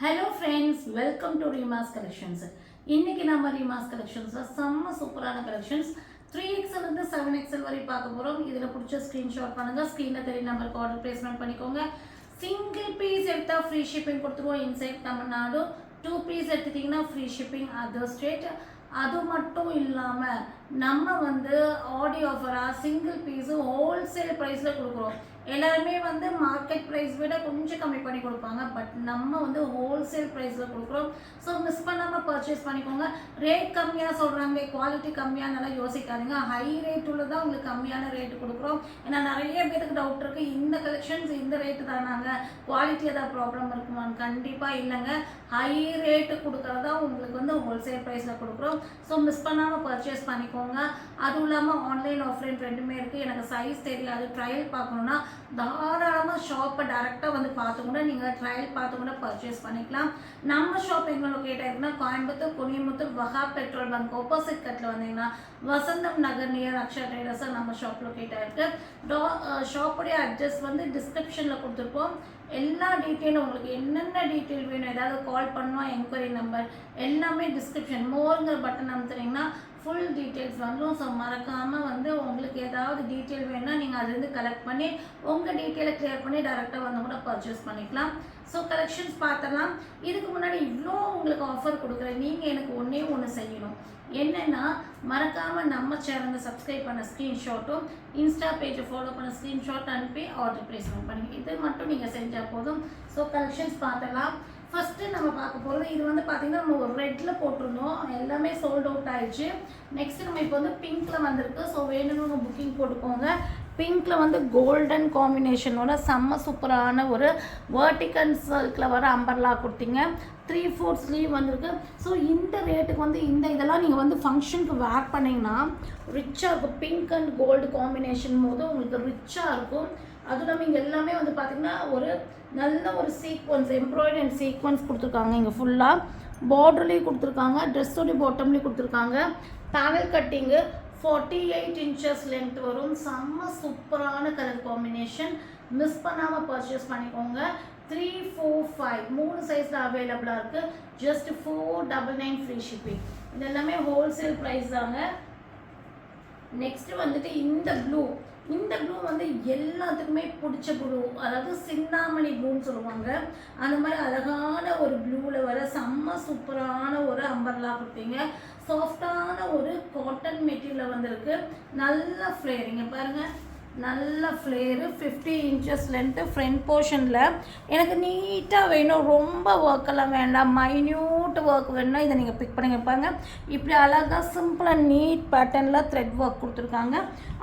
Hello friends, welcome to Rima's Collections. இன்னைக்கு நம்ம Rima's Collectionsல செம்ம சூப்பரான கலெக்ஷன்ஸ் 3XL இருந்து 7XL வரை பார்க்க போறோம். இதுல பிடிச்ச ஸ்கிரீன்ஷாட் பண்ணுங்க. ஸ்கிரீன்ல தெரிய நம்பருக்கு ஆர்டர் பிளேஸ்மென்ட் பண்ணிக்கோங்க. சிங்கிள் பீஸ் எடுத்தா ஃப்ரீ ஷிப்பிங் கொடுத்துருவோம் இன்சைட் தமிழ்நாடு. 2 பீஸ் எடுத்துட்டீங்கன்னா ஃப்ரீ ஷிப்பிங் அதர் ஸ்டேட். அது மட்டும் இல்லாமல் நம்ம வந்து ஆடி ஆஃபராக சிங்கிள் பீஸு ஹோல்சேல் ப்ரைஸில் கொடுக்குறோம். எல்லாருமே வந்து மார்க்கெட் ப்ரைஸ் விட கொஞ்சம் கம்மி பண்ணி கொடுப்பாங்க, பட் நம்ம வந்து ஹோல்சேல் ப்ரைஸில் கொடுக்குறோம். ஸோ மிஸ் பண்ணாமல் பர்ச்சேஸ் பண்ணிக்கோங்க. ரேட் கம்மியாக சொல்கிறாங்க, குவாலிட்டி கம்மியாக நல்லா யோசிக்காதீங்க. ஹை ரேட் உள்ளதான் உங்களுக்கு கம்மியான ரேட்டு கொடுக்குறோம். ஏன்னா நிறைய பேருக்கு டவுட் இருக்குது, இந்த கலெக்ஷன்ஸ் இந்த ரேட்டு தானாங்க, குவாலிட்டி ஏதாவது ப்ராப்ளம் இருக்குமான்னு. கண்டிப்பாக இல்லைங்க, ஹை ரேட்டு கொடுக்குறதா உங்களுக்கு வந்து ஹோல்சேல் ப்ரைஸில் கொடுக்குறோம். ஸோ மிஸ் பண்ணாமல் பர்ச்சேஸ் பண்ணிக்கோங்க. அதுவும் இல்லாமல் ஆன்லைன் ஆஃப்லைன் ரெண்டுமே இருக்குது. எனக்கு சைஸ் தெரியாது, ட்ரையல் பார்க்கணுன்னா தாராளமாக ஷாப்பை டைரெக்டாக வந்து பார்த்து கூட நீங்கள் ட்ரையல் பார்த்து கூட பர்ச்சேஸ் பண்ணிக்கலாம். நம்ம ஷாப் எங்கே லொக்கேட் ஆகிருக்குன்னா கோயம்புத்தூர் குனியமுத்தூர் வகா பெட்ரோல் பங்க் ஆப்போசிட் கட்டில் வந்தீங்கன்னா வசந்தம் நகர் நியர் அக்ஷயா ட்ரேடர்ஸாக நம்ம ஷாப் லொக்கேட் ஆகிருக்கு. ஷாப்புடைய அட்ரஸ் வந்து டிஸ்கிரிப்ஷனில் கொடுத்துருப்போம். எல்லா டீட்டெயிலும் உங்களுக்கு என்னென்ன டீட்டெயில் வேணும், ஏதாவது கால் பண்ணணும், என்கொயரி நம்பர் எல்லாமே டிஸ்கிரிப்ஷன் மோருங்கிற பட்டன் அமுத்துறீங்கன்னா ஃபுல் டீட்டெயில்ஸ் வந்துடும். ஸோ மறக்காமல் வந்து உங்களுக்கு ஏதாவது டீட்டெயில் வேணும்னா நீங்கள் அதுலேருந்து கலெக்ட் பண்ணி உங்கள் டீட்டெயிலை கிளியர் பண்ணி டேரெக்டாக வந்து கூட பர்ச்சேஸ் பண்ணிக்கலாம். ஸோ கலெக்ஷன்ஸ் பார்த்துடலாம். இதுக்கு முன்னாடி இவ்வளோ உங்களுக்கு ஆஃபர் கொடுக்குறேன், நீங்கள் எனக்கு ஒன்று செய்யணும். என்னென்னா மறக்காமல் நம்ம சேனலை சப்ஸ்கிரைப் பண்ண ஸ்க்ரீன்ஷாட்டும் இன்ஸ்டா பேஜை ஃபாலோ பண்ண ஸ்க்ரீன்ஷாட் அனுப்பி ஆர்டர் பிளேஸ்மெண்ட் பண்ணி இது மட்டும் நீங்கள் செஞ்சால் போதும். ஸோ கலெக்ஷன்ஸ் பார்த்துடலாம். ஃபஸ்ட்டு நம்ம பார்க்க போகிறது இது வந்து பார்த்திங்கன்னா நம்ம ஒரு ரெட்டில் போட்டிருந்தோம், எல்லாமே சோல்ட் அவுட் ஆயிடுச்சு. நெக்ஸ்ட்டு நம்ம இப்போ வந்து பிங்க்கில் வந்திருக்கு. ஸோ வேணும்னு புக்கிங் போட்டுக்கோங்க. பிங்க்கில் வந்து கோல்டன் காம்பினேஷனோட செம்ம சூப்பரான ஒரு வேர்டிக்கல் சர்க்கில் வர அம்பர்லா கொடுத்தீங்க. 3/4 ஸ்லீவ் வந்திருக்கு. ஸோ இந்த ரேட்டுக்கு வந்து இதெல்லாம் நீங்கள் வந்து ஃபங்க்ஷனுக்கு வேர் பண்ணிங்கன்னா ரிச்சாக இருக்கும். பிங்க் அண்ட் கோல்டு காம்பினேஷன் போது உங்களுக்கு ரிச்சாக இருக்கும். அதுவும் நம்ம இங்கே எல்லாமே வந்து பார்த்திங்கன்னா ஒரு நல்ல ஒரு சீக்வன்ஸ் எம்ப்ராய்டரி அண்ட் சீக்வன்ஸ் கொடுத்துருக்காங்க. இங்கே ஃபுல்லாக பார்டர்லேயும் கொடுத்துருக்காங்க, ட்ரெஸ்ஸோடைய பாட்டம்லேயும் கொடுத்துருக்காங்க. பேனல் கட்டிங்கு 48 இன்ச்சஸ் லென்த் வரும். செம்ம சூப்பரான கலர் காம்பினேஷன். மிஸ் பண்ணாமல் பர்ச்சேஸ் பண்ணிக்கோங்க. 3, 4, 5 3 சைஸில் அவைலபிளாக இருக்குது. Just 499 free shipping. இது எல்லாமே ஹோல்சேல் ப்ரைஸ் தாங்க. நெக்ஸ்ட்டு வந்துட்டு இந்த ப்ளூ வந்து எல்லாத்துக்குமே பிடிச்ச ப்ளூ, அதாவது சிந்தாமணி ப்ளூன்னு சொல்லுவாங்க. அந்த மாதிரி அழகான ஒரு ப்ளூவில் வர செம்ம சூப்பரான ஒரு அம்பர்லா கொடுத்தீங்க. சாஃப்டான ஒரு காட்டன் மெட்டீரியல் வந்திருக்கு. நல்ல ஃப்ளேரிங்க பாருங்கள், நல்ல ஃப்ளேரு. 50 inches length. ஃப்ரண்ட் போர்ஷனில் எனக்கு நீட்டாக வேணும், ரொம்ப ஒர்க்கெல்லாம் வேண்டாம், மைன்யூட் ஒர்க் வேணும்னா இதை நீங்கள் பிக் பண்ணிங்க பாருங்கள். இப்படி அழகாக சிம்பிளாக நீட் பேட்டர்னில் த்ரெட் ஒர்க் கொடுத்துருக்காங்க.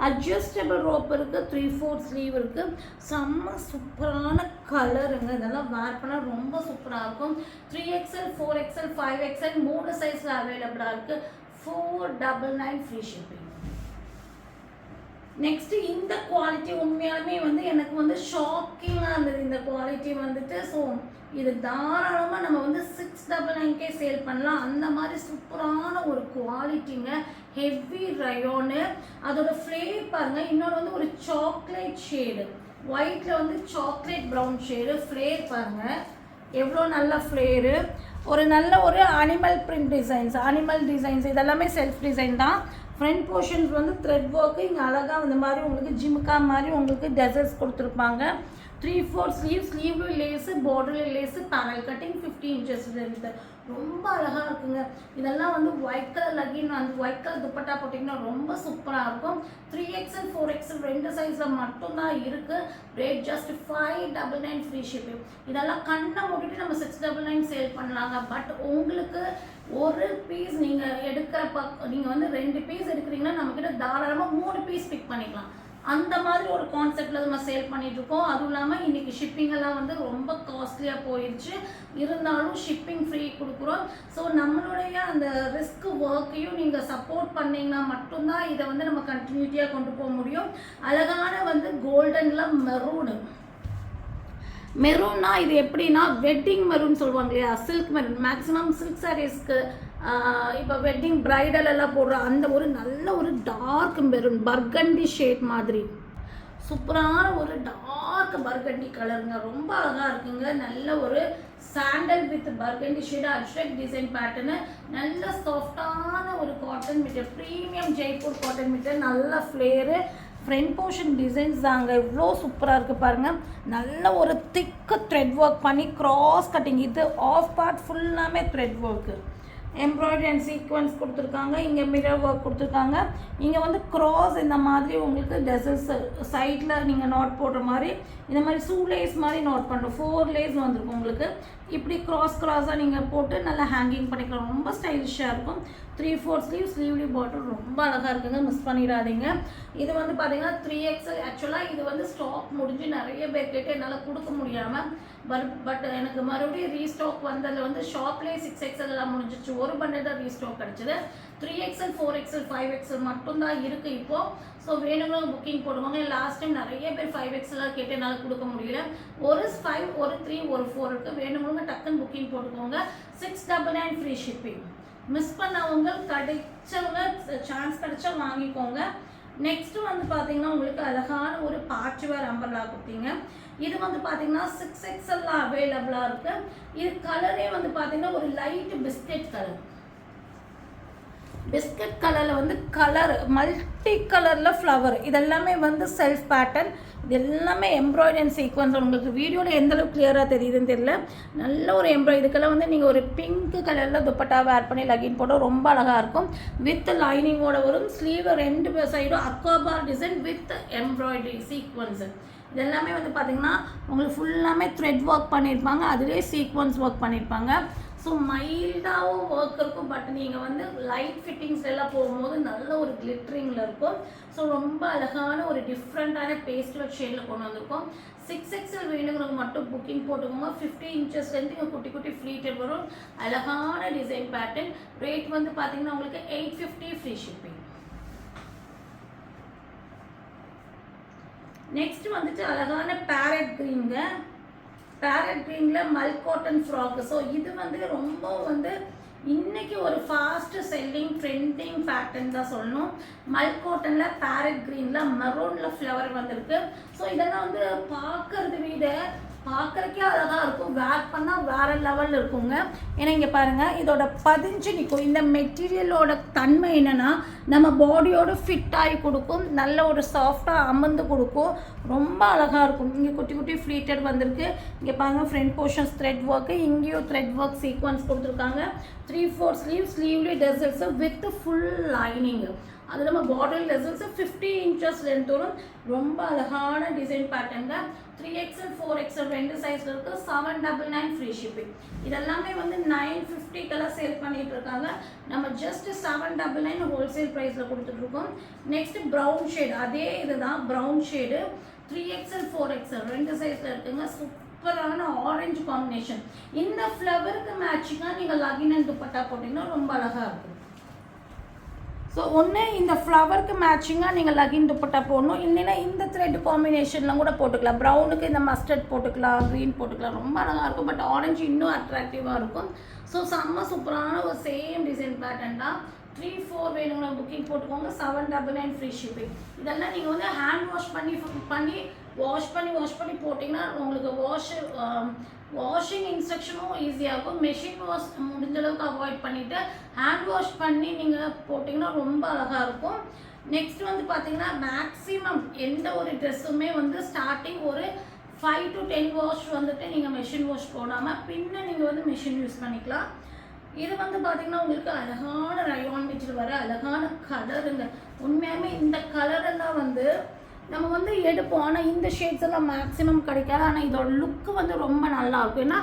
அட்ஜஸ்டபிள் ரோப் இருக்குது. 3/4 ஸ்லீவ் இருக்குது. செம்ம சூப்பரான கலருங்க. இதெல்லாம் வேர் பண்ணால் ரொம்ப சூப்பராக இருக்கும். 3XL 4XL 5XL 3 சைஸில் அவைலபிளாக இருக்குது. 499 ஃப்ரீ ஷிப்பிங். நெக்ஸ்ட்டு இந்த குவாலிட்டி உண்மையாலுமே வந்து எனக்கு வந்து ஷாக்கிங்காக இருந்தது இந்த குவாலிட்டி வந்துட்டு. ஸோ இது தாராளமாக நம்ம வந்து 699 சேல் பண்ணலாம். அந்த மாதிரி சூப்பரான ஒரு குவாலிட்டிங்க. ஹெவி ரயோனு. அதோட ஃப்ளேவர் பாருங்கள். இன்னொன்று வந்து ஒரு சாக்லேட் ஷேடு, ஒயிட்டில் வந்து சாக்லேட் ப்ரௌன் ஷேடு. ஃப்ளேர் பாருங்கள் எவ்வளோ நல்ல ஃப்ளேரு. ஒரு நல்ல ஒரு அனிமல் பிரிண்ட் டிசைன்ஸ் இதெல்லாமே செல்ஃப் டிசைன் தான். ஃப்ரண்ட் போர்ஷன்ஸ் வந்து த்ரெட் ஒர்க்கு. இங்கே அழகாக இந்த மாதிரி உங்களுக்கு ஜிம்கா மாதிரி உங்களுக்கு டெசர்ஸ் கொடுத்துருப்பாங்க. 3/4 ஸ்லீவ்ல லேஸு, பார்டர்ல லேஸு, பேனல் கட்டிங் 50 இன்ச்சஸ் இருந்து ரொம்ப அழகாக இருக்குங்க. இதெல்லாம் வந்து ஒயிட் கலர் லெகின், அந்த ஒயிட் கலர் துப்பட்டா போட்டிங்கன்னா ரொம்ப சூப்பராக இருக்கும். 3XL 4XL 2 சைஸில் மட்டும்தான் இருக்குது. Rate just 599 free shipping. இதெல்லாம் கண்ணை மூடிட்டு நம்ம 699 சேல் பண்ணலாங்க. பட் உங்களுக்கு ஒரு பீஸ் நீங்கள் நீங்கள் வந்து 2 பீஸ் எடுக்கிறீங்கன்னா நம்மக்கிட்ட தாராளமாக 3 பீஸ் பிக் பண்ணிக்கலாம். அந்த மாதிரி ஒரு கான்செப்டில் நம்ம சேல் பண்ணிகிட்ருக்கோம். அதுவும் இல்லாமல் இன்றைக்கி ஷிப்பிங்கெல்லாம் வந்து ரொம்ப காஸ்ட்லியாக போயிடுச்சு. இருந்தாலும் ஷிப்பிங் ஃப்ரீ கொடுக்குறோம். ஸோ நம்மளுடைய அந்த ரிஸ்க் ஒர்க்கையும் நீங்கள் சப்போர்ட் பண்ணிங்கன்னா மட்டும்தான் இதை வந்து நம்ம கண்டினியூட்டியாக கொண்டு போக முடியும். அழகான வந்து கோல்டனில் மெரூன்னா இது எப்படின்னா வெட்டிங் மெரூன் சொல்லுவாங்க இல்லையா, சில்க் மெரூன். மேக்ஸிமம் சில்க் சாரீஸ்க்கு இப்போ வெட்டிங் பிரைடல் எல்லாம் போடுற அந்த ஒரு நல்ல ஒரு டார்க் மெரூன் பர்கண்டி ஷேட் மாதிரி சூப்பரான ஒரு டார்க் பர்கண்டி கலருங்க. ரொம்ப அழகாக இருக்குங்க. நல்ல ஒரு sandal with burgundy shade abstract design pattern நல்ல சாஃப்டான ஒரு cotton material, premium Jaipur cotton material, நல்ல ஃப்ளேரு, ஃப்ரண்ட் போர்ஷன் டிசைன்ஸ் தாங்க எவ்வளோ சூப்பராக இருக்குது பாருங்கள். நல்ல ஒரு திக்கு த்ரெட் ஒர்க் பண்ணி கிராஸ் கட்டிங், இது ஆஃப் பார்ட் ஃபுல்லாமே thread work, embroidery and sequence கொடுத்துருக்காங்க. இங்கே மிரர் ஒர்க் கொடுத்துருக்காங்க. இங்கே வந்து க்ராஸ் இந்த மாதிரி உங்களுக்கு டெசல்ஸ் சைடில் நீங்கள் நாட் போடுற மாதிரி இந்த மாதிரி ஷூ லேஸ் மாதிரி நாட் பண்ணுறோம். 4 லேஸ் வந்துருக்கும் உங்களுக்கு. இப்படி க்ராஸாக நீங்கள் போட்டு நல்லா ஹேங்கிங் பண்ணிக்கலாம். ரொம்ப ஸ்டைலிஷாக இருக்கும். 3/4 ஸ்லீவ்லி பாட்டில் ரொம்ப அழகாக இருக்குங்க, மிஸ் பண்ணிடாதீங்க. இது வந்து பார்த்தீங்கன்னா 3XL. ஆக்சுவலாக இது வந்து ஸ்டாக் முடிஞ்சு நிறைய பேர் கேட்டு என்னால் கொடுக்க முடியாமல் பட் எனக்கு மறுபடியும் ரீஸ்டாக் வந்ததில் வந்து ஷாப்லேயே 6XL எல்லாம் முடிஞ்சிச்சு. ஒரு பண்டல் தான் ரீஸ்டாக் கிடச்சிது. 3XL 4XL 5XL மட்டும்தான் இருக்குது இப்போது. ஸோ வேணுங்களும் புக்கிங் போடுவாங்க. லாஸ்ட் டைம் நிறைய பேர் 5XL கேட்டு என்னால் கொடுக்க முடியல. ஒரு 5, ஒரு 3, ஒரு 4 இருக்குது. வேணுங்களும் டக்குன்னு புக்கிங் போட்டுக்கோங்க. 699 ஃப்ரீ ஷிப்பிங். மிஸ் பண்ணவங்க கிடைச்சவங்க சான்ஸ் கிடைச்சா வாங்கிக்கோங்க. நெக்ஸ்ட்டு வந்து பார்த்தீங்கன்னா உங்களுக்கு அழகான ஒரு பாச்சுவேர் அம்பர்லா கொடுத்தீங்க. இது வந்து பார்த்தீங்கன்னா 6XL அவைலபிளாக இருக்குது. இது கலரே வந்து பார்த்தீங்கன்னா ஒரு லைட் பிஸ்கட் கலரில் வந்து கலர் மல்டி கலரில் ஃப்ளவர், இதெல்லாமே வந்து செல்ஃப் பேட்டர்ன், இது எல்லாமே எம்ப்ராய்டரி அண்ட் சீக்வன்ஸ். உங்களுக்கு வீடியோவில் எந்தளவுக்கு கிளியராக தெரியுதுன்னு தெரியல. நல்ல ஒரு எம்ப்ராய்டரி. இதுக்கெல்லாம் வந்து நீங்கள் ஒரு பிங்க் கலரில் துப்பட்டா வேர் பண்ணி லகின் போட ரொம்ப அழகாக இருக்கும். வித் லைனிங்கோட வரும். ஸ்லீவ் 2 சைடும் அக்வாபார் டிசைன் வித் எம்ப்ராய்டரி சீக்வன்ஸு. இது எல்லாமே வந்து பார்த்திங்கன்னா உங்களுக்கு ஃபுல்லாமே த்ரெட் ஒர்க் பண்ணியிருப்பாங்க, அதுலேயே சீக்வன்ஸ் ஒர்க் பண்ணியிருப்பாங்க. ஸோ மைல்டாகவும் ஒர்க் இருக்கும். பட் நீங்கள் வந்து லைட் ஃபிட்டிங்ஸ் எல்லாம் போகும்போது நல்ல ஒரு கிளிட்டரிங்கில் இருக்கும். ஸோ ரொம்ப அழகான ஒரு டிஃப்ரெண்ட்டான பேஸ்டல் ஷேடில் கொண்டு வந்திருக்கோம். 6XL வேணுங்கிறவங்க மட்டும் புக்கிங் போட்டுக்கோங்க. 50 இன்ச்சஸ்லேருந்து இங்கே குட்டி குட்டி ஃப்ளீட்டட் வரும். அழகான டிசைன் பேட்டர்ன். ரேட் வந்து பார்த்தீங்கன்னா உங்களுக்கு 850 ஃப்ரீ ஷிப்பிங். நெக்ஸ்ட் வந்துட்டு அழகான பேரட் க்ரீனுங்க. பேரட் க்ரீனில் மல் காட்டன் ஃப்ராக்கு. ஸோ இது வந்து ரொம்ப வந்து இன்றைக்கி ஒரு ஃபாஸ்ட் செல்லிங் ட்ரெண்டிங் பேட்டர்ன் தான் சொல்லணும். மல் காட்டனில் பேரட் க்ரீனில் மெரூனில் ஃப்ளவர் வந்திருக்கு. ஸோ இதெல்லாம் வந்து பார்க்குறதுக்கே அழகாக இருக்கும். வேர் பண்ணால் வேறு லெவலில் இருக்குங்க. ஏன்னா இங்கே பாருங்கள், இதோட பதிஞ்சு நிற்கும். இந்த மெட்டீரியலோட தன்மை என்னென்னா நம்ம பாடியோட ஃபிட் ஆகி கொடுக்கும். நல்ல ஒரு சாஃப்டாக அமர்ந்து கொடுக்கும். ரொம்ப அழகாக இருக்கும். இங்கே குட்டி குட்டி ஃப்ளீட்டட் வந்திருக்கு. இங்கே பாருங்கள், ஃப்ரண்ட் போர்ஷன்ஸ் த்ரெட் ஒர்க்கு, இங்கேயும் த்ரெட் ஒர்க் சீக்வன்ஸ் கொடுத்துருக்காங்க. 3/4 ஸ்லீவ்லி டெசல்ஸு வித் ஃபுல் லைனிங். அது நம்ம பார்டர் லெசன்ஸு 50 இன்ச்சஸ் லென்த் வரும். ரொம்ப அழகான டிசைன் பேட்டர்ங்க. 3XL 4XL 2 சைஸில் இருக்குது. 799 ஃப்ரீ ஷிப்பிங். இதெல்லாமே வந்து 950 சேல் பண்ணிகிட்டு இருக்காங்க. நம்ம ஜஸ்ட் 799 ஹோல்சேல் ப்ரைஸில் கொடுத்துட்ருக்கோம். நெக்ஸ்ட் ப்ரௌன் ஷேடு, அதே இதுதான் ப்ரௌன் ஷேடு. 3XL 4XL 2 சைஸில் இருக்குங்க. சூப்பரான ஆரஞ்சு காம்பினேஷன். இந்த ஃப்ளவருக்கு மேட்சிங்காக நீங்கள் லகின் அண்ட் துப்பட்டா போட்டிங்கன்னா ரொம்ப அழகாக இருக்கும். ஸோ ஒன்று இந்த ஃப்ளவருக்கு மேட்சிங்காக நீங்கள் லகின் துப்பட்டா போடணும். இல்லைன்னா இந்த த்ரெட் காம்பினேஷன்லாம் கூட போட்டுக்கலாம். ப்ரௌனுக்கு இந்த மஸ்டர்ட் போட்டுக்கலாம், க்ரீன் போட்டுக்கலாம். ரொம்ப அழகாக இருக்கும். பட் ஆரஞ்சு இன்னும் அட்ராக்டிவாக இருக்கும். ஸோ செம்ம சூப்பரான ஒரு சேம் டிசைன் பேட்டர்ன் தான். 3/4 வேணுங்களா புக்கிங் போட்டுக்கோங்க. 799 ஃப்ரீ ஷிப்பிங். இதெல்லாம் நீங்கள் வந்து ஹேண்ட் வாஷ் பண்ணி போட்டிங்கன்னா உங்களுக்கு வாஷிங் இன்ஸ்ட்ரக்ஷனும் ஈஸியாக இருக்கும். மெஷின் வாஷ் முடிஞ்ச அளவுக்கு அவாய்ட் பண்ணிவிட்டு ஹேண்ட் வாஷ் பண்ணி நீங்கள் போட்டிங்கன்னா ரொம்ப அழகாக இருக்கும். நெக்ஸ்ட் வந்து பார்த்தீங்கன்னா மேக்ஸிமம் எந்த ஒரு ட்ரெஸ்ஸுமே வந்து ஸ்டார்டிங் ஒரு 5 to 10 வாஷ் வந்துட்டு நீங்கள் மெஷின் வாஷ் போடாமல் பின்ன நீங்கள் வந்து மிஷின் யூஸ் பண்ணிக்கலாம். இது வந்து பார்த்தீங்கன்னா உங்களுக்கு அழகான ரயான் மெட்டீரியல் வர அழகான கலருங்க. உண்மையாகவே இந்த கலரெல்லாம் வந்து நம்ம வந்து எடுப்போம். ஆனால் இந்த ஷேட்ஸ் எல்லாம் மேக்ஸிமம் கிடைக்காது. ஆனால் இதோட லுக்கு வந்து ரொம்ப நல்லாயிருக்கும். ஏன்னா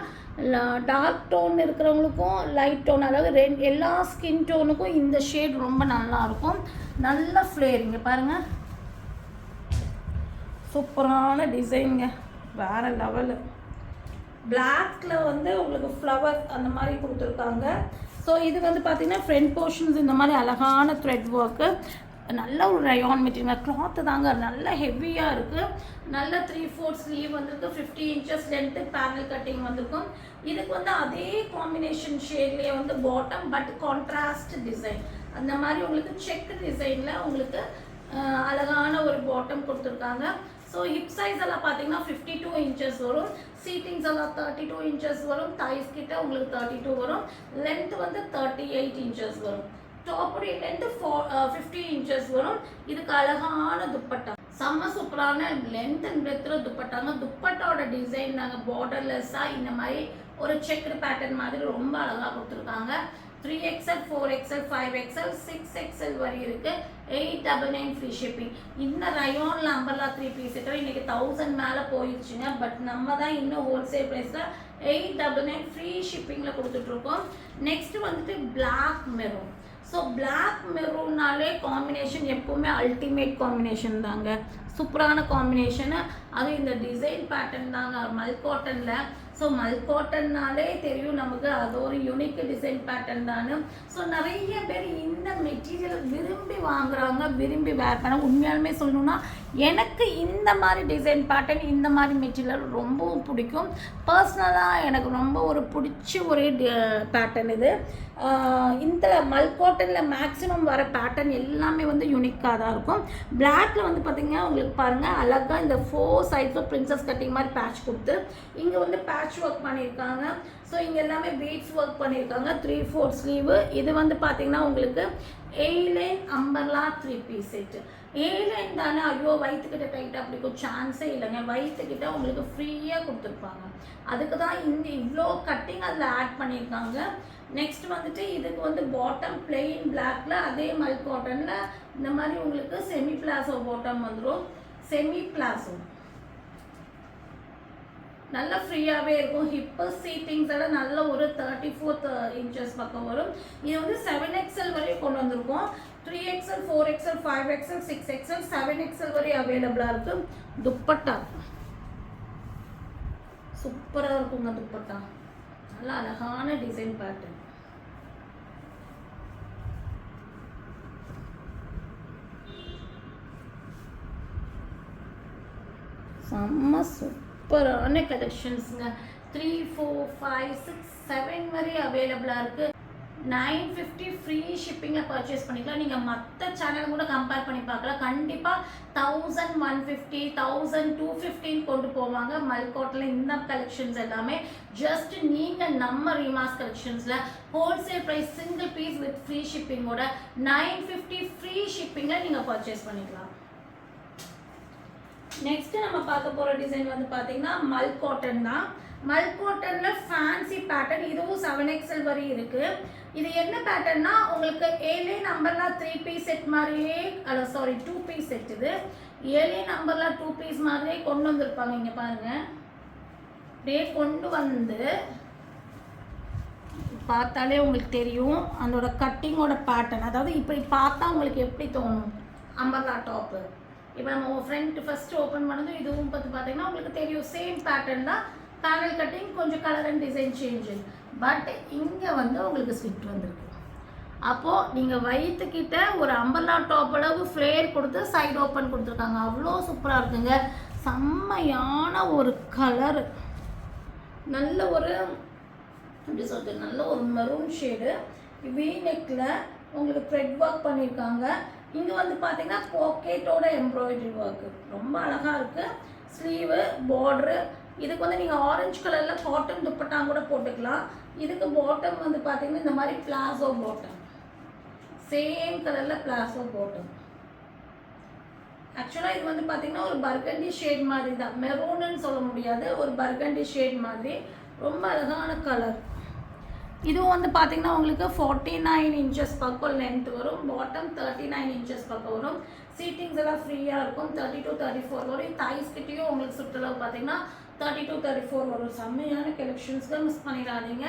டார்க் டோன் இருக்கிறவங்களுக்கும் லைட் டோன், அதாவது எல்லா ஸ்கின் டோனுக்கும் இந்த ஷேட் ரொம்ப நல்லாயிருக்கும். நல்ல ஃப்ளேரிங்க பாருங்கள், சூப்பரான டிசைனுங்க, வேறு லெவலு. பிளாக்ல வந்து உங்களுக்கு ஃப்ளவர் அந்த மாதிரி கொடுத்துருக்காங்க. ஸோ இது வந்து பார்த்திங்கன்னா ஃப்ரண்ட் போர்ஷன்ஸ் இந்த மாதிரி அழகான த்ரெட் ஒர்க்கு. நல்ல ஒரு ரயான் மெட்டீரியல். கிளாத்து தாங்க நல்ல ஹெவியாக இருக்குது. நல்ல 3/4 ஸ்லீவ் வந்துருக்கு. 50 இன்ச்சஸ் லென்த்து பேனல் கட்டிங் வந்திருக்கும். இதுக்கு வந்து அதே காம்பினேஷன் ஷேட்லேயே வந்து பாட்டம், பட் கான்ட்ராஸ்ட் டிசைன் அந்த மாதிரி உங்களுக்கு செக் டிசைனில் உங்களுக்கு அழகான ஒரு பாட்டம் கொடுத்துருக்காங்க. ஸோ ஹிப் சைஸ் எல்லாம் பார்த்தீங்கன்னா 52 இன்ச்சஸ் வரும். சீட்டிங்ஸ் எல்லாம் 32 இன்ச்சஸ் வரும். தைஸ் கிட்ட உங்களுக்கு 32 வரும். லென்த் வந்து 38 இன்ச்சஸ் வரும். டாப்புடைய லென்த் 50 இன்ச்சஸ் வரும். இதுக்கு அழகான துப்பட்டா, செம்ம சூப்பரான லென்த் அண்ட் பிரெத்தில் துப்பட்டாங்க. துப்பட்டாவோட டிசைன் நாங்கள் பார்டர்லெஸ்ஸாக இந்த மாதிரி ஒரு செக்குடு பேட்டர்ன் மாதிரி ரொம்ப அழகாக கொடுத்துருக்காங்க. 3XL 4XL 5XL 6XL வரை இருக்கு. 899 ஃப்ரீ ஷிப்பிங். இந்த ரயோன்ல அம்பர்லா 3 பீஸ் இன்னைக்கு 1000 மேலே போயிடுச்சுங்க. பட் நம்ம தான் இன்னும் ஹோல்சேல் ப்ரைஸில் 899 ஃப்ரீ ஷிப்பிங்கில் கொடுத்துட்ருக்கோம். நெக்ஸ்ட் வந்துட்டு பிளாக் மெரூன். ஸோ பிளாக் மெரூன்னாலே காம்பினேஷன் எப்போவுமே அல்டிமேட் காம்பினேஷன் தாங்க. சூப்பரான காம்பினேஷனு. அது இந்த டிசைன் பேட்டர்ன் தாங்க மல் காட்டனில். ஸோ மல் காட்டன்னாலே தெரியும் நமக்கு அது ஒரு யூனிக் டிசைன் பேட்டர்ன் தானே. ஸோ நிறைய பேர் இந்த மெட்டீரியல் விரும்பி வாங்குறாங்க, விரும்பி வேர் பண்ண. உண்மையாலுமே சொல்லணும்னா எனக்கு இந்த மாதிரி டிசைன் பேட்டர்ன், இந்த மாதிரி மெட்டீரியல் ரொம்பவும் பிடிக்கும். பர்சனலாக எனக்கு ரொம்ப ஒரு பிடிச்ச ஒரு பேட்டர்ன் இது. இந்த மல் காட்டனில் மேக்ஸிமம் வர பேட்டர்ன் எல்லாமே வந்து யூனிக்காக தான் இருக்கும். பிளாக்ல வந்து பார்த்திங்கன்னா உங்களுக்கு பாருங்கள் அழகாக இந்த 4 சைட்ஸும் பிரின்சஸ் கட்டிங் மாதிரி பேட்ச் கொடுத்து இங்கே வந்து பேட்ச் ஒர்க் பண்ணியிருக்காங்க. ஸோ இங்கே எல்லாமே பீட்ஸ் ஒர்க் பண்ணியிருக்காங்க. 3/4 ஸ்லீவு. இது வந்து பார்த்திங்கன்னா உங்களுக்கு A-லைன் அம்பர்லா 3 பீஸ் செட்டு. A-லைன் தானே, ஐயோ வயிற்றுக்கிட்ட டைட்டாக பிடிக்கும், சான்ஸே இல்லைங்க. வயிற்றுக்கிட்ட உங்களுக்கு ஃப்ரீயாக கொடுத்துருப்பாங்க. அதுக்கு தான் இந்த இவ்வளோ கட்டிங் அதில் ஆட் பண்ணியிருக்காங்க. நெக்ஸ்ட் வந்துட்டு இதுக்கு வந்து பாட்டம் பிளெயின் பிளாக்ல அதே மல் காட்டனில் இந்த மாதிரி உங்களுக்கு செமி பிளாசோ பாட்டம் வந்துடும். செமி பிளாசோ நல்லா ஃப்ரீயாகவே இருக்கும். ஹிப்பு சீட்டிங்ஸ் எல்லாம் நல்ல ஒரு 34 இன்ச்சஸ் பக்கம் வரும். இது வந்து 7XL வரையும் கொண்டு வந்திருக்கோம். 3XL 4XL 5XL 6XL 7XL வரை அவைலபிளாக இருக்குது. துப்பட்டா சூப்பராக இருக்குங்க. துப்பட்டா நல்லா அழகான டிசைன் பேட்டர்ன். செம்ம சூப்பரான கலெக்ஷன்ஸுங்க. 3, 4, 5, 6, 7 வரை அவைலபிளாக இருக்குது. 950 ஃப்ரீ ஷிப்பிங்கில் பர்ச்சேஸ் பண்ணிக்கலாம். நீங்கள் மற்ற சேனல் கூட கம்பேர் பண்ணி பார்க்கலாம். கண்டிப்பாக 1150 1215 கொண்டு போவாங்க மல்கோட்டில் இந்த கலெக்ஷன்ஸ் எல்லாமே. ஜஸ்ட் நீங்கள் நம்ம ரீமாஸ் கலெக்ஷன்ஸில் wholesale price single piece with free ஷிப்பிங்கோட 950 ஃப்ரீ ஷிப்பிங்கில் நீங்கள் பர்ச்சேஸ் பண்ணிக்கலாம். நெக்ஸ்ட் நம்ம பார்க்க போகிற டிசைன் வந்து பார்த்தீங்கன்னா மல் காட்டன் தான். மல் காட்டனில் ஃபேன்சி பேட்டர்ன். இதுவும் 7XL வரை இருக்குது. இது என்ன பேட்டர்னா உங்களுக்கு A-லைன் நம்பர்லாம் 3 பீஸ் செட் மாதிரியே, 2 பீஸ் செட். இது A-லைன் நம்பர்லாம் 2 பீஸ் மாதிரியே கொண்டு வந்திருப்பாங்க. இங்கே பாருங்கள், அப்படியே கொண்டு வந்து பார்த்தாலே உங்களுக்கு தெரியும் அதோட கட்டிங்கோட பேட்டர்ன். அதாவது இப்படி பார்த்தா உங்களுக்கு எப்படி தோணும், அம்பர்லா டாப்பு. இப்போ நம்ம ஃப்ரண்ட் ஃபஸ்ட்டு ஓப்பன் பண்ணதும் இதுவும் பார்த்தீங்கன்னா உங்களுக்கு தெரியும் சேம் பேட்டர்ன் தான். பேனல் கட்டிங் கொஞ்சம் colour and design change. But இங்கே வந்து உங்களுக்கு ஸ்லிட் வந்திருக்கு. அப்போது நீங்கள் வயிற்றுக்கிட்ட ஒரு அம்பர்லா டாப் அளவு ஃப்ளேர் கொடுத்து சைடு ஓப்பன் கொடுத்துருக்காங்க. அவ்வளோ சூப்பராக இருக்குங்க. செம்மையான ஒரு கலர், நல்ல ஒரு எப்படி சொல்கிறது, நல்ல ஒரு மெரூன் ஷேடு. வி நெக்கில் உங்களுக்கு த்ரெட் ஒர்க் பண்ணியிருக்காங்க. இங்கே வந்து பார்த்தீங்கன்னா பாக்கெட்டோட எம்ப்ராய்டரி ஒர்க்கு ரொம்ப அழகாக இருக்குது. ஸ்லீவு பார்ட்ரு. இதுக்கு வந்து நீங்கள் ஆரஞ்சு கலரில் காட்டன் துப்பட்டா கூட போட்டுக்கலாம். இதுக்கு பாட்டம் வந்து பார்த்தீங்கன்னா இந்த மாதிரி பிளாசோ பாட்டம், சேம் கலரில் பிளாசோ பாட்டம். ஆக்சுவலாக இது வந்து பார்த்தீங்கன்னா ஒரு பர்கண்டி ஷேட் மாதிரி தான், மெரூன்னு சொல்ல முடியாது, ஒரு பர்கண்டி ஷேட் மாதிரி. ரொம்ப அழகான கலர். இதுவும் வந்து பார்த்தீங்கன்னா உங்களுக்கு 49 இன்ச்சஸ் பக்கம் லென்த் வரும். பாட்டம் 39 இன்ச்சஸ் பக்கம் வரும். சீட்டிங்ஸ் எல்லாம் ஃப்ரீயாக இருக்கும். 32, 34 வரும். தைஸ் கிட்டேயும் உங்களுக்கு சுற்றளவு பார்த்தீங்கன்னா 32, 34 வரும். செம்மையான கலெக்ஷன்ஸ் தான், மிஸ் பண்ணிடாதீங்க.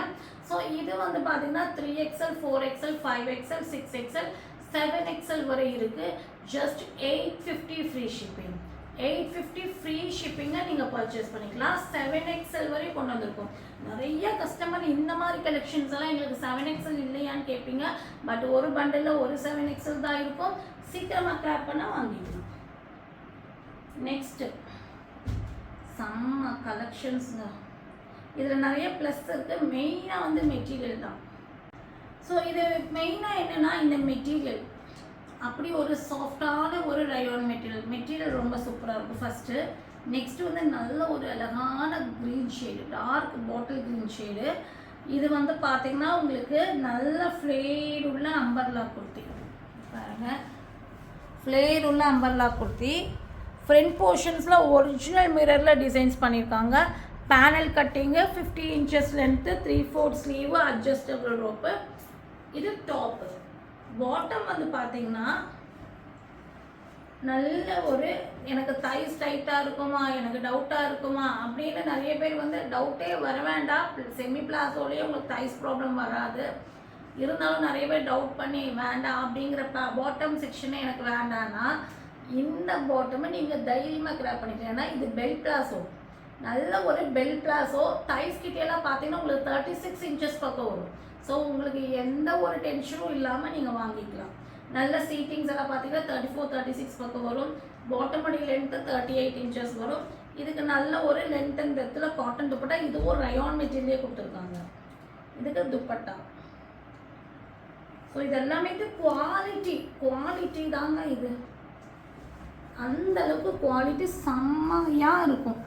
ஸோ இது வந்து பார்த்தீங்கன்னா 3XL 4XL 5XL 6XL 7XL வரை இருக்குது. Just 850 free shipping. 850 ஃப்ரீ ஷிப்பிங்கை நீங்கள் பர்ச்சேஸ் பண்ணிக்கலாம். 7XL வரை கொண்டு வந்திருக்கோம். நிறைய கஸ்டமர் இந்த மாதிரி கலெக்ஷன்ஸ் எல்லாம் எங்களுக்கு 7XL இல்லையான்னு கேட்பீங்க. பட் ஒரு பண்டலில் ஒரு 7XL தான் இருக்கும். சீக்கிரமாக கிராப் பண்ணால் வாங்கிக்கலாம். நெக்ஸ்ட்டு செம்ம கலெக்ஷன்ஸுங்க. இதில் நிறைய ப்ளஸ் இருக்குது. மெயினாக வந்து மெட்டீரியல் தான். ஸோ இது மெயினாக என்னென்னா இந்த மெட்டீரியல் அப்படி ஒரு சாஃப்டான ஒரு ரயோன் மெட்டீரியல் ரொம்ப சூப்பராக இருக்கும் ஃபஸ்ட்டு. நெக்ஸ்ட்டு வந்து நல்ல ஒரு அழகான green shade, dark bottle green shade. இது வந்து பார்த்திங்கன்னா உங்களுக்கு நல்ல ஃப்ளேர் உள்ள அம்பர்லா குர்த்தி பாருங்கள், ஃப்ளேர் உள்ள அம்பர்லா குர்த்தி. ஃப்ரண்ட் போர்ஷன்ஸில் ஒரிஜினல் மிரரில் டிசைன்ஸ் பண்ணியிருக்காங்க. Panel cutting, 50 inches length, 3/4 sleeve, adjustable rope. இது டாப்பு. பாட்டம் வந்து பார்த்திங்கன்னா நல்ல ஒரு எனக்கு தைஸ் டைட்டாக இருக்குமா, எனக்கு டவுட்டாக இருக்குமா அப்படின்னு நிறைய பேர் வந்து டவுட்டே வர வேண்டாம். செமி பிளாசோலேயே உங்களுக்கு தைஸ் ப்ராப்ளம் வராது. இருந்தாலும் நிறைய பேர் டவுட் பண்ணி வேண்டாம் அப்படிங்கிற பாட்டம் செக்ஷனே எனக்கு வேண்டான்னா இந்த பாட்டமை நீங்கள் தைரியமாக கிராப் பண்ணிக்கலாம். ஏன்னா இது பெல் பிளாசோ, நல்ல ஒரு பெல் பிளாசோ. தைஸ் கிட்டேலாம் பார்த்தீங்கன்னா உங்களுக்கு 36 inches பக்கம் வரும். ஸோ உங்களுக்கு எந்த ஒரு டென்ஷனும் இல்லாமல் நீங்கள் வாங்கிக்கலாம். நல்ல சீட்டிங்ஸ் எல்லாம் பார்த்தீங்கன்னா 34, 36 பக்கம் வரும். பாட்டம் அடி லென்த்து 38 inches வரும். இதுக்கு நல்ல ஒரு லென்த் அண்ட் டெப்த்தில் காட்டன் துப்பட்டா. இதுவும் ரயான் மெட்டீரியலே கொடுத்துருக்காங்க. இதுக்கு துப்பட்டா. ஸோ இதெல்லாமே குவாலிட்டி தாங்க. இது அந்த அளவுக்கு குவாலிட்டி செம்மையாக இருக்கும்.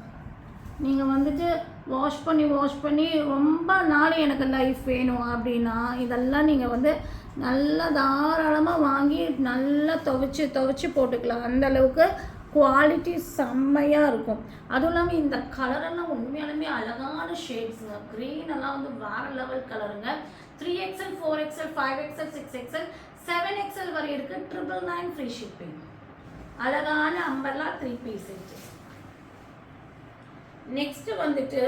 நீங்கள் வந்துட்டு வாஷ் பண்ணி ரொம்ப நாள் எனக்கு லைஃப் வேணும் அப்படின்னா இதெல்லாம் நீங்கள் வந்து நல்லா தாராளமாக வாங்கி நல்லா துவைச்சி போட்டுக்கலாம். அந்தளவுக்கு குவாலிட்டி செம்மையாக இருக்கும். அதுவும் இல்லாமல் இந்த கலரெல்லாம் உண்மையாலுமே அழகான ஷேட்ஸுங்க. க்ரீனெல்லாம் வந்து வேறு லெவல் கலருங்க. 3XL, 4XL, 5XL, 6XL, 7XL வரை இருக்குது. 999 ஃப்ரீ ஷிப்பிங். அழகான அம்பர்லா 3 piece செட்டு. நெக்ஸ்ட்டு வந்துட்டு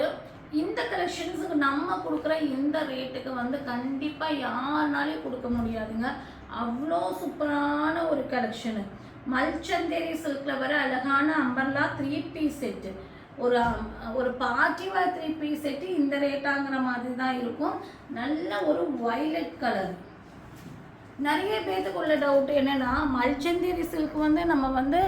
இந்த கலெக்ஷன்ஸுக்கு நம்ம கொடுக்குற இந்த ரேட்டுக்கு வந்து கண்டிப்பாக யாருனாலையும் கொடுக்க முடியாதுங்க. அவ்வளோ சூப்பரான ஒரு கலெக்ஷனு. மல்சந்தேரி சில்கில் வர அழகான அம்பர்லா 3 piece செட்டு. ஒரு பார்ட்டி வேர் 3 piece செட்டு இந்த ரேட்டாங்கிற மாதிரி தான் இருக்கும். நல்ல ஒரு வயலட் கலர். நிறைய பேர்த்துக்கு உள்ள டவுட் என்னென்னா மல்சந்தேரி சில்க் வந்து நம்ம வந்து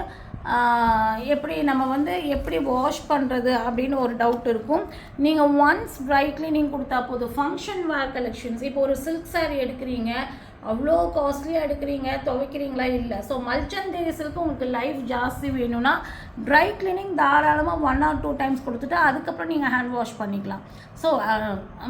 எப்படி வாஷ் பண்ணுறது அப்படின்னு ஒரு டவுட் இருக்கும். நீங்கள் ஒன்ஸ் ட்ரை கிளீனிங் கொடுத்தா போதும். ஃபங்க்ஷன் வேர் கலெக்ஷன்ஸ், இப்போ ஒரு சில்க் சாரீ எடுக்கிறீங்க, அவ்வளோ காஸ்ட்லியாக எடுக்கிறீங்க, துவைக்கிறீங்களா இல்லை. ஸோ மல்சந்தேரி சில்க்கு உங்களுக்கு லைஃப் ஜாஸ்தி வேணும்னா ட்ரை கிளீனிங் தாராளமாக 1 or 2 times கொடுத்துட்டு அதுக்கப்புறம் நீங்கள் ஹேண்ட் வாஷ் பண்ணிக்கலாம். ஸோ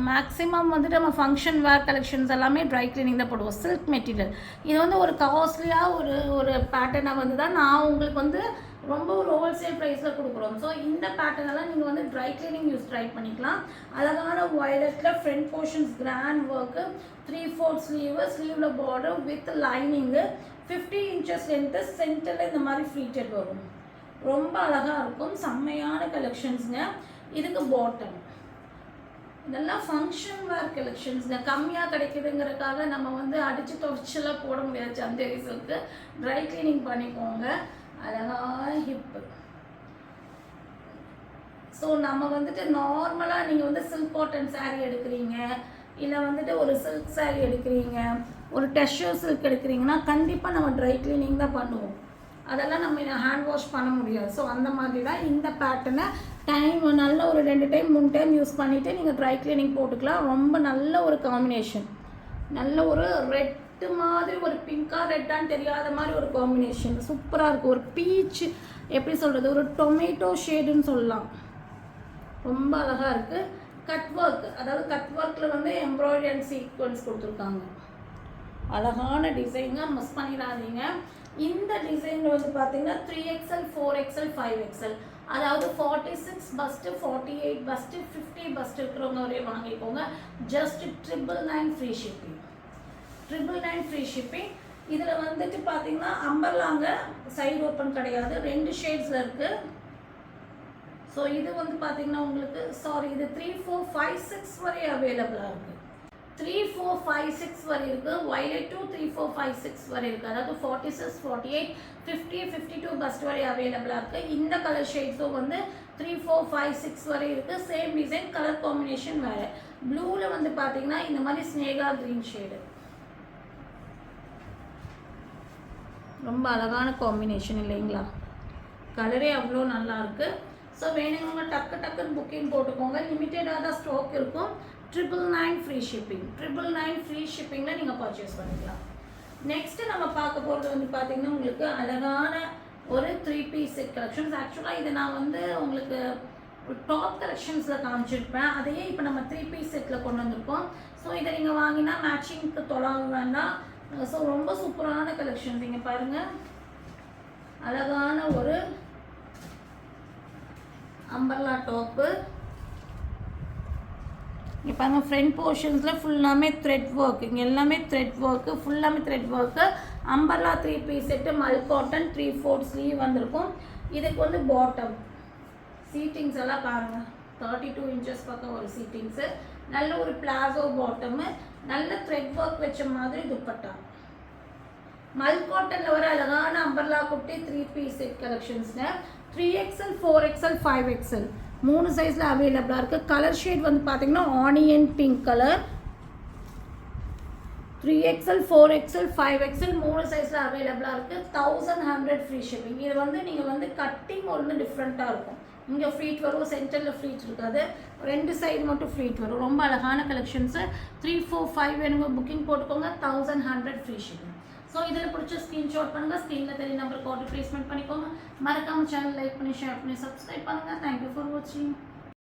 மேக்ஸிமம் வந்துட்டு நம்ம ஃபங்க்ஷன் வேர் கலெக்ஷன்ஸ் எல்லாமே ட்ரை கிளீனிங் தான் போடுவோம். சில்க் மெட்டீரியல் இது வந்து ஒரு காஸ்ட்லியாக ஒரு பேட்டர்னாக வந்து தான் நான் உங்களுக்கு வந்து ரொம்ப ஒரு ஹோல்சேல் ப்ரைஸில் கொடுக்குறோம். ஸோ இந்த பேட்டர்னெல்லாம் நீங்கள் வந்து ட்ரை கிளீனிங் ட்ரை பண்ணிக்கலாம். அழகான வயலட்டில் ஃப்ரண்ட் போர்ஷன்ஸ் கிராண்ட் ஒர்க்கு, 3/4 ஸ்லீவில் border with lining, 50 inches length, சென்டரில் இந்த மாதிரி ஃப்ளீட்டட் வரும். ரொம்ப அழகாக இருக்கும். செம்மையான கலெக்ஷன்ஸுங்க. இதுக்கு பாட்டம் இதெல்லாம் ஃபங்க்ஷன் வேர் கலெக்ஷன்ஸுங்க. கம்மியாக கிடைக்குதுங்கிறதுக்காக நம்ம வந்து அடித்து துவைச்செல்லாம் போட முடியாது. சந்தேரி சில்க்கு ட்ரை கிளீனிங் பண்ணிக்கோங்க. அழகான ஹிப்பு. ஸோ நம்ம வந்துட்டு நார்மலாக நீங்கள் வந்து சில்க் காட்டன் சாரீ எடுக்கிறீங்க, இல்லை வந்துட்டு ஒரு சில்க் சாரீ எடுக்கிறீங்க, ஒரு டெஷோ சில்க் எடுக்கிறீங்கன்னா கண்டிப்பாக நம்ம ட்ரை கிளீனிங் தான் பண்ணுவோம். அதெல்லாம் நம்ம ஹேண்ட் வாஷ் பண்ண முடியாது. ஸோ அந்த மாதிரி தான் இந்த பேட்டர்னை நல்ல ஒரு 2 time 3 time யூஸ் பண்ணிவிட்டு நீங்கள் ட்ரை கிளீனிங் போட்டுக்கலாம். ரொம்ப நல்ல ஒரு காம்பினேஷன். நல்ல ஒரு ரெட்டு மாதிரி, ஒரு பிங்காக ரெட்டான்னு தெரியாத மாதிரி ஒரு காம்பினேஷன் சூப்பராக இருக்குது. ஒரு பீச் எப்படி சொல்கிறது, ஒரு டொமேட்டோ ஷேடுன்னு சொல்லலாம். ரொம்ப அழகாக இருக்குது. கட் ஒர்க், அதாவது கட் ஒர்க்கில் வந்து எம்ப்ராய்டரி அண்ட் சீக்வன்ஸ் கொடுத்துருக்காங்க. அழகான டிசைனாக மிஸ் பண்ணிடாதீங்க. இந்த டிசைனில் வந்து பார்த்தீங்கன்னா 3XL, 4XL, 5XL, அதாவது 46 பஸ்ட்டு, 48 பஸ்ட்டு, 50 பஸ்ட் இருக்கிறவங்க வரையே வாங்கிக்கோங்க. Just 999 free shipping. 999 free shipping. இதில் வந்துட்டு பார்த்தீங்கன்னா அம்பர்லாங்க சைடு ஓப்பன் கிடையாது, 2 ஷேட்ஸில் இருக்குது. ஸோ இது வந்து பார்த்தீங்கன்னா உங்களுக்கு இது 3, 4, 5, 6 வரை அவைலபிளாக இருக்குது. 3, 4, 5, 6 வரை இருக்குது. வயலட் 2, 3, 4, 5, 6 வரை இருக்குது. அதாவது 46, 48, 50, 52 பஸ்ட் வரை அவைலபிளாக இருக்குது. இந்த கலர் ஷேட்ஸும் வந்து 3, 4, 5, 6 வரை இருக்குது. சேம் டிசைன், கலர் காம்பினேஷன் வேறு. ப்ளூவில் வந்து பார்த்தீங்கன்னா இந்த மாதிரி ஸ்னேகா க்ரீன் ஷேடு. ரொம்ப அழகான காம்பினேஷன் இல்லைங்களா? கலரே அவ்வளோ நல்லாயிருக்கு. ஸோ வேணுங்க டக்குன்னு புக்கிங் போட்டுக்கோங்க. லிமிட்டடாக தான் ஸ்டாக் இருக்கும். 999 ஃப்ரீ ஷிப்பிங். 999 ஃப்ரீ ஷிப்பிங்கில் நீங்கள் பர்ச்சேஸ் பண்ணிக்கலாம். நெக்ஸ்ட்டு நம்ம பார்க்க போகிறது வந்து பார்த்திங்கன்னா உங்களுக்கு அழகான ஒரு 3 பீஸ் செட் கலெக்ஷன்ஸ். ஆக்சுவலாக இது நான் வந்து உங்களுக்கு டாப் கலெக்ஷன்ஸில் காமிச்சிருப்பேன். அதையே இப்போ நம்ம 3 பீஸ் செட்டில் கொண்டு வந்திருக்கோம். ஸோ இதை நீங்கள் வாங்கினா மேட்சிங்க்கு தொலாக வேண்டாம். ஸோ ரொம்ப சூப்பரான கலெக்ஷன்ஸ். இங்கே பாருங்கள், அழகான ஒரு அம்பர்லா டாப்பு. இங்கே பாருங்கள், ஃப்ரண்ட் போர்ஷன்ஸில் ஃபுல்லாமே த்ரெட் ஒர்க். இங்கே எல்லாமே த்ரெட் ஒர்க்கு, ஃபுல்லாமே thread work. Umbrella 3 piece set, mul cotton, 3/4 sleeve வந்திருக்கும். இதுக்கு வந்து பாட்டம் சீட்டிங்ஸ் எல்லாம் பாருங்கள், 32 இன்ச்சஸ் பக்கம் ஒரு சீட்டிங்ஸு. நல்ல ஒரு பிளாசோ பாட்டமு, நல்ல த்ரெட் ஒர்க் வச்ச மாதிரி துப்பட்டா. மல் காட்டனில் வர அழகான அம்பர்லா குட்டி 3 piece set கலெக்ஷன்ஸ்னு 3XL 4XL 5XL 3 சைஸில் அவைலபிளாக இருக்குது. கலர் ஷேட் வந்து பார்த்திங்கன்னா onion pink colour. 3XL 4XL 5XL 3 சைஸில் அவைலபிளாக இருக்குது. 1100 ஃப்ரீ ஷிப்பிங். இது வந்து நீங்கள் வந்து கட்டிங் ஒன்று டிஃப்ரெண்ட்டாக இருக்கும். இங்கே ஃப்ளீட் வரும், சென்டரில் ஃப்ளீட் இருக்காது, 2 சைடு மட்டும் ஃப்ளீட் வரும். ரொம்ப அழகான கலெக்ஷன்ஸு. 3, 4, 5 வேணுங்க, புக்கிங் போட்டுக்கோங்க. 1100 ஃப்ரீ ஷிப்பிங். ஸோ இதில் பிடிச்ச ஸ்க்ரீன்ஷாட் பண்ணுங்கள், ஸ்க்ரீனில் தெரிய நம்பருக்கு ஆர்டர் ப்ளேஸ்மெண்ட் பண்ணிக்கோங்க. மறக்காமல் சேனல் லைக் பண்ணி, ஷேர் பண்ணி, சப்ஸ்கிரைப் பண்ணுங்கள். தேங்க்யூ ஃபார் வாட்சிங்.